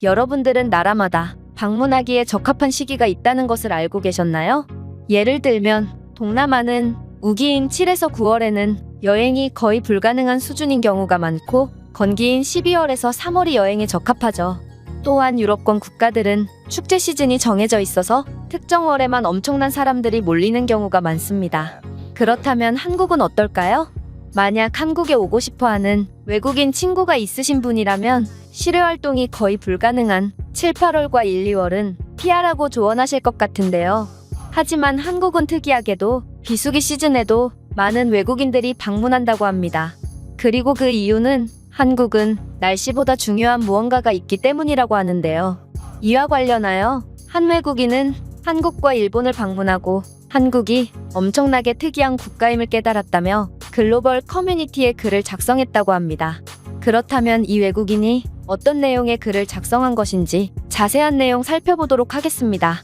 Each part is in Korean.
여러분들은 나라마다 방문하기에 적합한 시기가 있다는 것을 알고 계셨나요? 예를 들면 동남아는 우기인 7에서 9월에는 여행이 거의 불가능한 수준인 경우가 많고 건기인 12월에서 3월이 여행에 적합하죠. 또한 유럽권 국가들은 축제 시즌이 정해져 있어서 특정 월에만 엄청난 사람들이 몰리는 경우가 많습니다. 그렇다면 한국은 어떨까요? 만약 한국에 오고 싶어하는 외국인 친구가 있으신 분이라면 실외 활동이 거의 불가능한 7, 8월과 1, 2월은 피하라고 조언하실 것 같은데요. 하지만 한국은 특이하게도 비수기 시즌에도 많은 외국인들이 방문한다고 합니다. 그리고 그 이유는 한국은 날씨보다 중요한 무언가가 있기 때문이라고 하는데요. 이와 관련하여 한 외국인은 한국과 일본을 방문하고 한국이 엄청나게 특이한 국가임을 깨달았다며 글로벌 커뮤니티에 글을 작성했다고 합니다. 그렇다면 이 외국인이 어떤 내용의 글을 작성한 것인지 자세한 내용 살펴보도록 하겠습니다.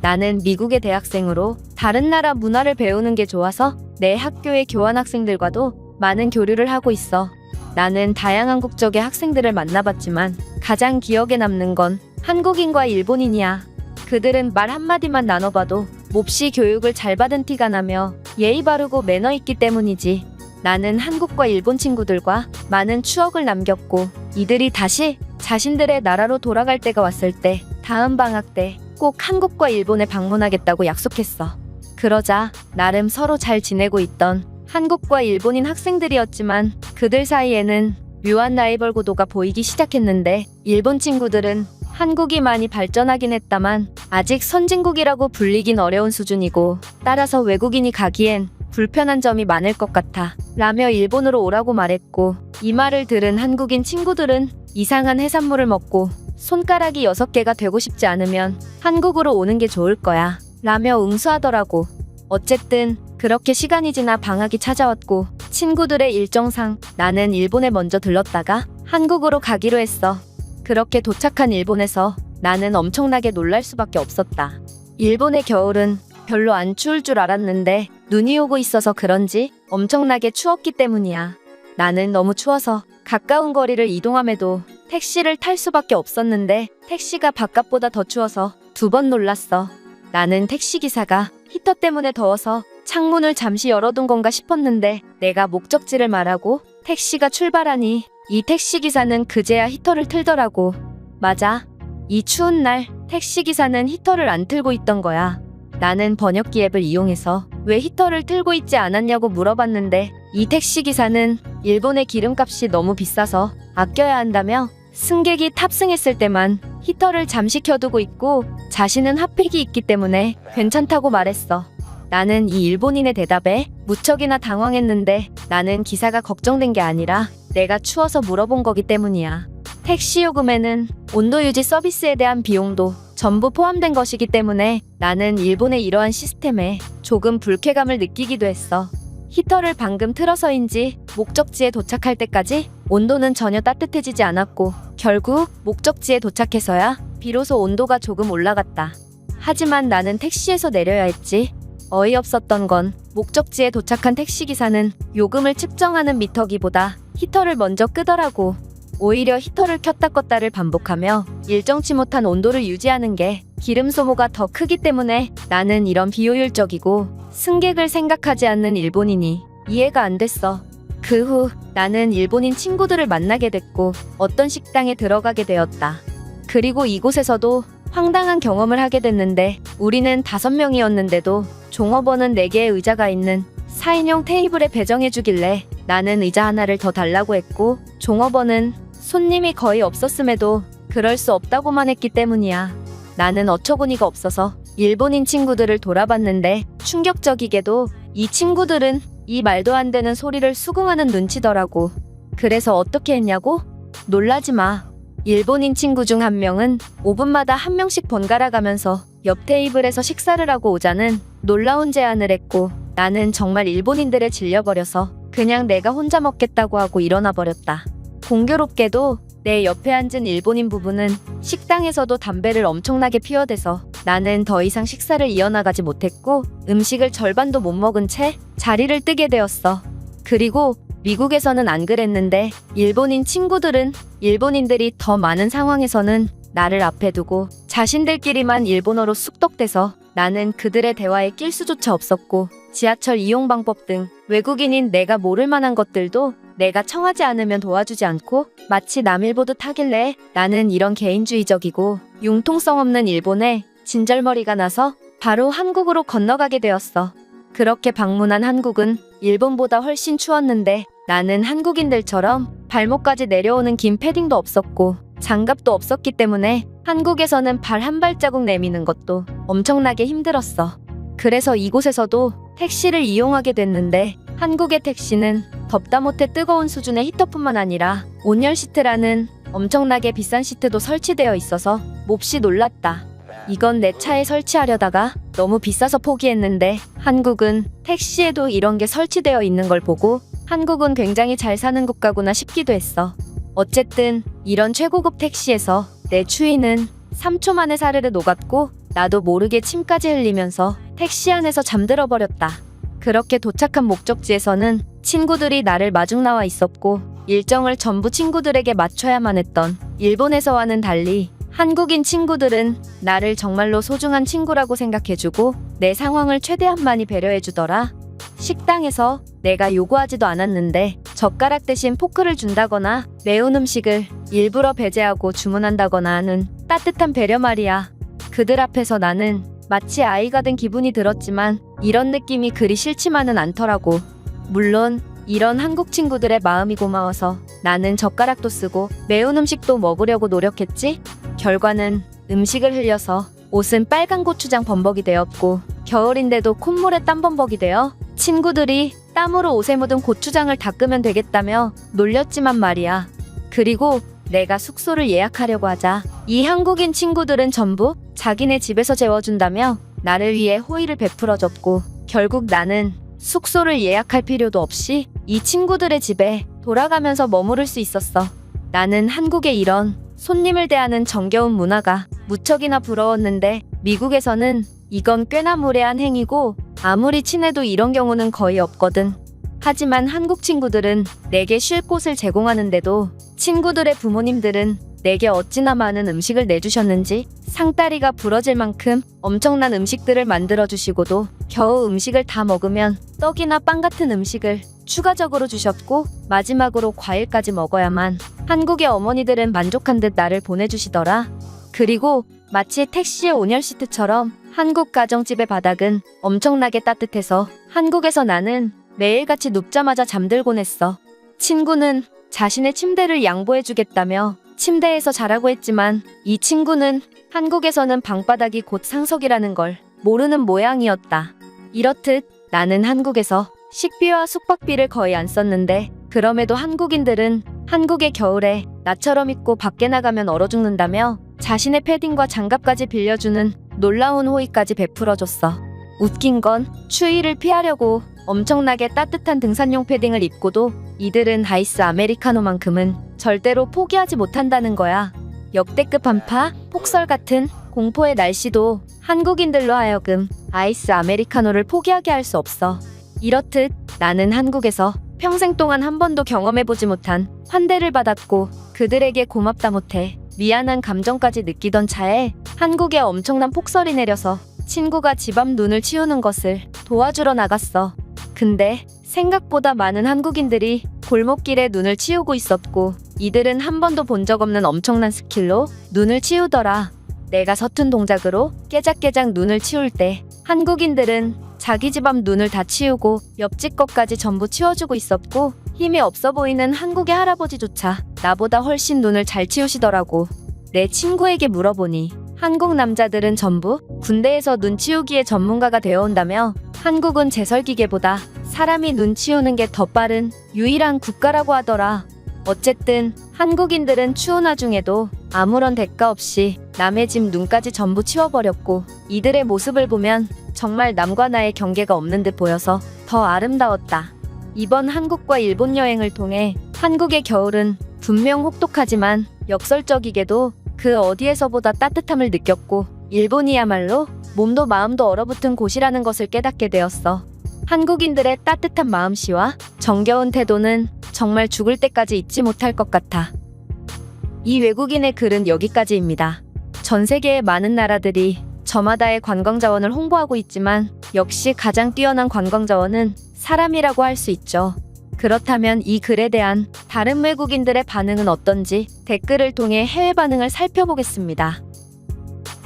나는 미국의 대학생으로 다른 나라 문화를 배우는 게 좋아서 내 학교의 교환학생들과도 많은 교류를 하고 있어. 나는 다양한 국적의 학생들을 만나봤지만 가장 기억에 남는 건 한국인과 일본인이야. 그들은 말 한마디만 나눠봐도 몹시 교육을 잘 받은 티가 나며 예의 바르고 매너 있기 때문이지. 나는 한국과 일본 친구들과 많은 추억을 남겼고 이들이 다시 자신들의 나라로 돌아갈 때가 왔을 때 다음 방학 때 꼭 한국과 일본에 방문하겠다고 약속했어. 그러자 나름 서로 잘 지내고 있던 한국과 일본인 학생들이었지만 그들 사이에는 묘한 라이벌 구도가 보이기 시작했는데 일본 친구들은 한국이 많이 발전하긴 했다만 아직 선진국이라고 불리긴 어려운 수준이고 따라서 외국인이 가기엔 불편한 점이 많을 것 같아 라며 일본으로 오라고 말했고 이 말을 들은 한국인 친구들은 이상한 해산물을 먹고 손가락이 6개가 되고 싶지 않으면 한국으로 오는 게 좋을 거야 라며 응수하더라고. 어쨌든 그렇게 시간이 지나 방학이 찾아왔고 친구들의 일정상 나는 일본에 먼저 들렀다가 한국으로 가기로 했어. 그렇게 도착한 일본에서 나는 엄청나게 놀랄 수밖에 없었다. 일본의 겨울은 별로 안 추울 줄 알았는데 눈이 오고 있어서 그런지 엄청나게 추웠기 때문이야. 나는 너무 추워서 가까운 거리를 이동함에도 택시를 탈 수밖에 없었는데 택시가 바깥보다 더 추워서 2번 놀랐어. 나는 택시기사가 히터 때문에 더워서 창문을 잠시 열어둔 건가 싶었는데 내가 목적지를 말하고 택시가 출발하니 이 택시기사는 그제야 히터를 틀더라고. 맞아. 이 추운 날 택시기사는 히터를 안 틀고 있던 거야. 나는 번역기 앱을 이용해서 왜 히터를 틀고 있지 않았냐고 물어봤는데 이 택시기사는 일본의 기름값이 너무 비싸서 아껴야 한다며 승객이 탑승했을 때만 히터를 잠시 켜두고 있고 자신은 핫팩이 있기 때문에 괜찮다고 말했어. 나는 이 일본인의 대답에 무척이나 당황했는데 나는 기사가 걱정된 게 아니라 내가 추워서 물어본 거기 때문이야. 택시 요금에는 온도 유지 서비스에 대한 비용도 전부 포함된 것이기 때문에 나는 일본의 이러한 시스템에 조금 불쾌감을 느끼기도 했어. 히터를 방금 틀어서인지 목적지에 도착할 때까지 온도는 전혀 따뜻해지지 않았고 결국 목적지에 도착해서야 비로소 온도가 조금 올라갔다. 하지만 나는 택시에서 내려야 했지. 어이없었던 건 목적지에 도착한 택시기사는 요금을 측정하는 미터기보다 히터를 먼저 끄더라고. 오히려 히터를 켰다 껐다를 반복하며 일정치 못한 온도를 유지하는 게 기름 소모가 더 크기 때문에 나는 이런 비효율적이고 승객을 생각하지 않는 일본인이 이해가 안 됐어. 그 후 나는 일본인 친구들을 만나게 됐고 어떤 식당에 들어가게 되었다. 그리고 이곳에서도 황당한 경험을 하게 됐는데 우리는 5명이었는데도 종업원은 4개의 의자가 있는 4인용 테이블에 배정해주길래 나는 의자 하나를 더 달라고 했고 종업원은 손님이 거의 없었음에도 그럴 수 없다고만 했기 때문이야. 나는 어처구니가 없어서 일본인 친구들을 돌아봤는데 충격적이게도 이 친구들은 이 말도 안 되는 소리를 수긍하는 눈치더라고. 그래서 어떻게 했냐고? 놀라지 마. 일본인 친구 중 한 명은 5분마다 한 명씩 번갈아 가면서 옆 테이블에서 식사를 하고 오자는 놀라운 제안을 했고 나는 정말 일본인들에 질려버려서 그냥 내가 혼자 먹겠다고 하고 일어나 버렸다. 공교롭게도 내 옆에 앉은 일본인 부부는 식당에서도 담배를 엄청나게 피워대서 나는 더 이상 식사를 이어나가지 못했고 음식을 절반도 못 먹은 채 자리를 뜨게 되었어. 그리고 미국에서는 안 그랬는데 일본인 친구들은 일본인들이 더 많은 상황에서는 나를 앞에 두고 자신들끼리만 일본어로 쑥덕대서 나는 그들의 대화에 낄 수조차 없었고 지하철 이용 방법 등 외국인인 내가 모를 만한 것들도 내가 청하지 않으면 도와주지 않고 마치 남일 보듯 하길래 나는 이런 개인주의적이고 융통성 없는 일본에 진절머리가 나서 바로 한국으로 건너가게 되었어. 그렇게 방문한 한국은 일본보다 훨씬 추웠는데 나는 한국인들처럼 발목까지 내려오는 긴 패딩도 없었고 장갑도 없었기 때문에 한국에서는 발 한 발자국 내미는 것도 엄청나게 힘들었어. 그래서 이곳에서도 택시를 이용하게 됐는데 한국의 택시는 덥다 못해 뜨거운 수준의 히터뿐만 아니라 온열 시트라는 엄청나게 비싼 시트도 설치되어 있어서 몹시 놀랐다. 이건 내 차에 설치하려다가 너무 비싸서 포기했는데 한국은 택시에도 이런 게 설치되어 있는 걸 보고 한국은 굉장히 잘 사는 국가구나 싶기도 했어. 어쨌든 이런 최고급 택시에서 내 추위는 3초 만에 사르르 녹았고 나도 모르게 침까지 흘리면서 택시 안에서 잠들어 버렸다. 그렇게 도착한 목적지에서는 친구들이 나를 마중 나와 있었고 일정을 전부 친구들에게 맞춰야만 했던 일본에서와는 달리 한국인 친구들은 나를 정말로 소중한 친구라고 생각해주고 내 상황을 최대한 많이 배려해주더라. 식당에서 내가 요구하지도 않았는데 젓가락 대신 포크를 준다거나 매운 음식을 일부러 배제하고 주문한다거나 하는 따뜻한 배려 말이야. 그들 앞에서 나는 마치 아이가 된 기분이 들었지만 이런 느낌이 그리 싫지만은 않더라고. 물론 이런 한국 친구들의 마음이 고마워서 나는 젓가락도 쓰고 매운 음식도 먹으려고 노력했지. 결과는 음식을 흘려서 옷은 빨간 고추장 범벅이 되었고 겨울인데도 콧물에 땀 범벅이 되어 친구들이 땀으로 옷에 묻은 고추장을 닦으면 되겠다며 놀렸지만 말이야. 그리고 내가 숙소를 예약하려고 하자 이 한국인 친구들은 전부 자기네 집에서 재워준다며 나를 위해 호의를 베풀어줬고 결국 나는 숙소를 예약할 필요도 없이 이 친구들의 집에 돌아가면서 머무를 수 있었어. 나는 한국의 이런 손님을 대하는 정겨운 문화가 무척이나 부러웠는데 미국에서는 이건 꽤나 무례한 행위고 아무리 친해도 이런 경우는 거의 없거든. 하지만 한국 친구들은 내게 쉴 곳을 제공하는데도 친구들의 부모님들은 내게 어찌나 많은 음식을 내주셨는지 상다리가 부러질 만큼 엄청난 음식들을 만들어주시고도 겨우 음식을 다 먹으면 떡이나 빵 같은 음식을 추가적으로 주셨고 마지막으로 과일까지 먹어야만 한국의 어머니들은 만족한 듯 나를 보내주시더라. 그리고 마치 택시의 온열 시트처럼 한국 가정집의 바닥은 엄청나게 따뜻해서 한국에서 나는 매일같이 눕자마자 잠들곤 했어. 친구는 자신의 침대를 양보해주겠다며 침대에서 자라고 했지만 이 친구는 한국에서는 방바닥이 곧 상석이라는 걸 모르는 모양이었다. 이렇듯 나는 한국에서 식비와 숙박비를 거의 안 썼는데 그럼에도 한국인들은 한국의 겨울에 나처럼 입고 밖에 나가면 얼어 죽는다며 자신의 패딩과 장갑까지 빌려주는 놀라운 호의까지 베풀어줬어. 웃긴 건 추위를 피하려고 엄청나게 따뜻한 등산용 패딩을 입고도 이들은 아이스 아메리카노만큼은 절대로 포기하지 못한다는 거야. 역대급 한파, 폭설 같은 공포의 날씨도 한국인들로 하여금 아이스 아메리카노를 포기하게 할 수 없어. 이렇듯 나는 한국에서 평생 동안 한 번도 경험해보지 못한 환대를 받았고 그들에게 고맙다 못해 미안한 감정까지 느끼던 차에 한국에 엄청난 폭설이 내려서 친구가 집 앞 눈을 치우는 것을 도와주러 나갔어. 근데 생각보다 많은 한국인들이 골목길에 눈을 치우고 있었고 이들은 한 번도 본 적 없는 엄청난 스킬로 눈을 치우더라. 내가 서툰 동작으로 깨작깨작 눈을 치울 때 한국인들은 자기 집 앞 눈을 다 치우고 옆집 것까지 전부 치워주고 있었고 힘이 없어 보이는 한국의 할아버지조차 나보다 훨씬 눈을 잘 치우시더라고. 내 친구에게 물어보니 한국 남자들은 전부 군대에서 눈 치우기의 전문가가 되어온다며 한국은 제설기계보다 사람이 눈 치우는 게 더 빠른 유일한 국가라고 하더라. 어쨌든 한국인들은 추운 와중에도 아무런 대가 없이 남의 집 눈까지 전부 치워버렸고 이들의 모습을 보면 정말 남과 나의 경계가 없는 듯 보여서 더 아름다웠다. 이번 한국과 일본 여행을 통해 한국의 겨울은 분명 혹독하지만 역설적이게도 그 어디에서보다 따뜻함을 느꼈고 일본이야말로 몸도 마음도 얼어붙은 곳이라는 것을 깨닫게 되었어. 한국인들의 따뜻한 마음씨와 정겨운 태도는 정말 죽을 때까지 잊지 못할 것 같아. 이 외국인의 글은 여기까지입니다. 전 세계의 많은 나라들이 저마다의 관광자원을 홍보하고 있지만 역시 가장 뛰어난 관광자원은 사람이라고 할 수 있죠. 그렇다면 이 글에 대한 다른 외국인들의 반응은 어떤지 댓글을 통해 해외 반응을 살펴보겠습니다.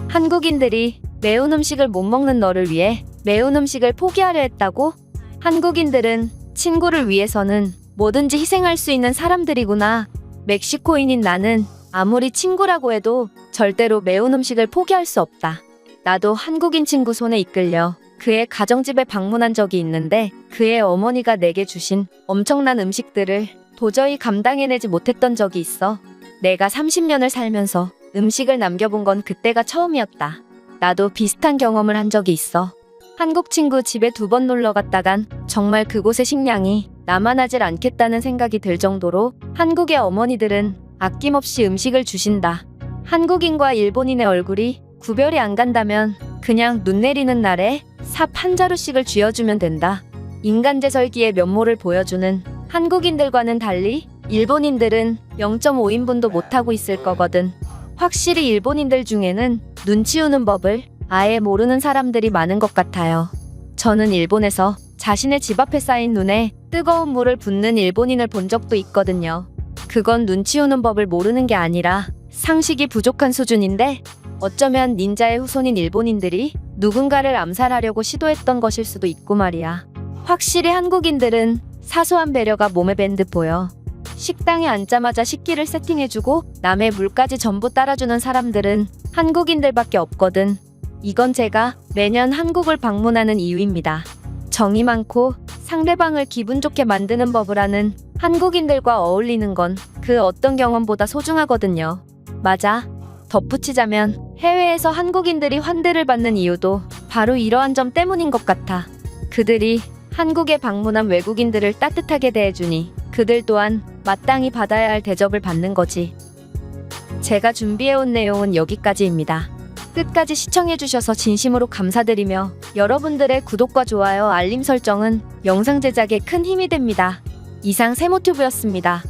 한국인들이 매운 음식을 못 먹는 너를 위해 매운 음식을 포기하려 했다고? 한국인들은 친구를 위해서는 뭐든지 희생할 수 있는 사람들이구나. 멕시코인인 나는 아무리 친구라고 해도 절대로 매운 음식을 포기할 수 없다. 나도 한국인 친구 손에 이끌려 그의 가정집에 방문한 적이 있는데 그의 어머니가 내게 주신 엄청난 음식들을 도저히 감당해내지 못했던 적이 있어. 내가 30년을 살면서 음식을 남겨본 건 그때가 처음이었다. 나도 비슷한 경험을 한 적이 있어. 한국 친구 집에 2번 놀러 갔다간 정말 그곳의 식량이 남아나질 않겠다는 생각이 들 정도로 한국의 어머니들은 아낌없이 음식을 주신다. 한국인과 일본인의 얼굴이 구별이 안 간다면 그냥 눈 내리는 날에 삽 한 자루씩을 쥐어주면 된다. 인간제설기의 면모를 보여주는 한국인들과는 달리 일본인들은 0.5인분도 못하고 있을 거거든. 확실히 일본인들 중에는 눈 치우는 법을 아예 모르는 사람들이 많은 것 같아요. 저는 일본에서 자신의 집 앞에 쌓인 눈에 뜨거운 물을 붓는 일본인을 본 적도 있거든요. 그건 눈 치우는 법을 모르는 게 아니라 상식이 부족한 수준인데 어쩌면 닌자의 후손인 일본인들이 누군가를 암살하려고 시도했던 것일 수도 있고 말이야. 확실히 한국인들은 사소한 배려가 몸에 밴 듯 보여. 식당에 앉자마자 식기를 세팅해주고 남의 물까지 전부 따라주는 사람들은 한국인들밖에 없거든. 이건 제가 매년 한국을 방문하는 이유입니다. 정이 많고 상대방을 기분 좋게 만드는 법을 아는 한국인들과 어울리는 건 그 어떤 경험보다 소중하거든요. 맞아. 덧붙이자면 해외에서 한국인들이 환대를 받는 이유도 바로 이러한 점 때문인 것 같아. 그들이 한국에 방문한 외국인들을 따뜻하게 대해주니 그들 또한 마땅히 받아야 할 대접을 받는 거지. 제가 준비해온 내용은 여기까지입니다. 끝까지 시청해주셔서 진심으로 감사드리며 여러분들의 구독과 좋아요, 알림 설정은 영상 제작에 큰 힘이 됩니다. 이상 세모튜브였습니다.